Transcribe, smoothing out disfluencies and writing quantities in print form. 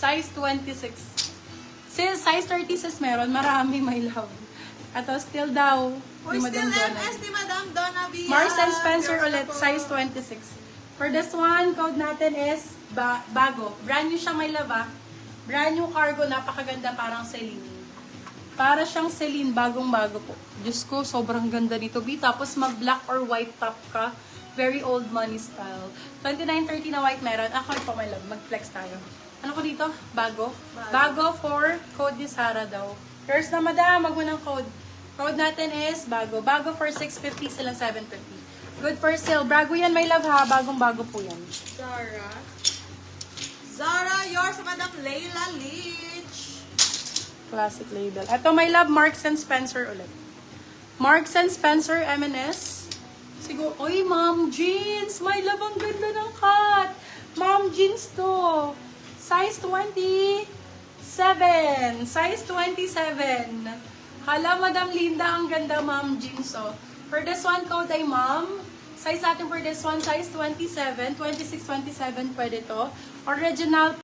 Size 26. Size 36 meron. Marami, my love. At still daw. Uy, still MS ni Madam Donna Villa. Marks and Spencer Girls ulit. na po. Size 26. For this one, code natin is bago. Brand new siya, my love, ah. Brand new cargo. Napakaganda. Parang Celine. Para siyang Celine. Bagong-bago po. Diyos ko, sobrang ganda dito, B. Tapos mag-black or white top ka. Very old money style. 29.30 na white meron. Ako po, my love. Mag-flex tayo. Ano ko dito? Bago. Bago for code ni Sarah daw. Girls na madam, wag mo ng code. Code natin is bago. Bago for 650, silang 750. Good for sale. Bago yan, my love, ha. Bagong-bago po yan. Zara, yours, Madam Layla Leach. Classic label. Ito, my love, Marks and Spencer ulit. Marks and Spencer, M&S. Siguro, oy, Mom Jeans. My love, ang ganda ng cut. Mom Jeans to. Size 27. Size 27. Hala, Madam Linda, ang ganda, Mom Jeans, oh. For this one, code ay Mom. Size natin for this one, size 27. 26, 27, pwede to. Original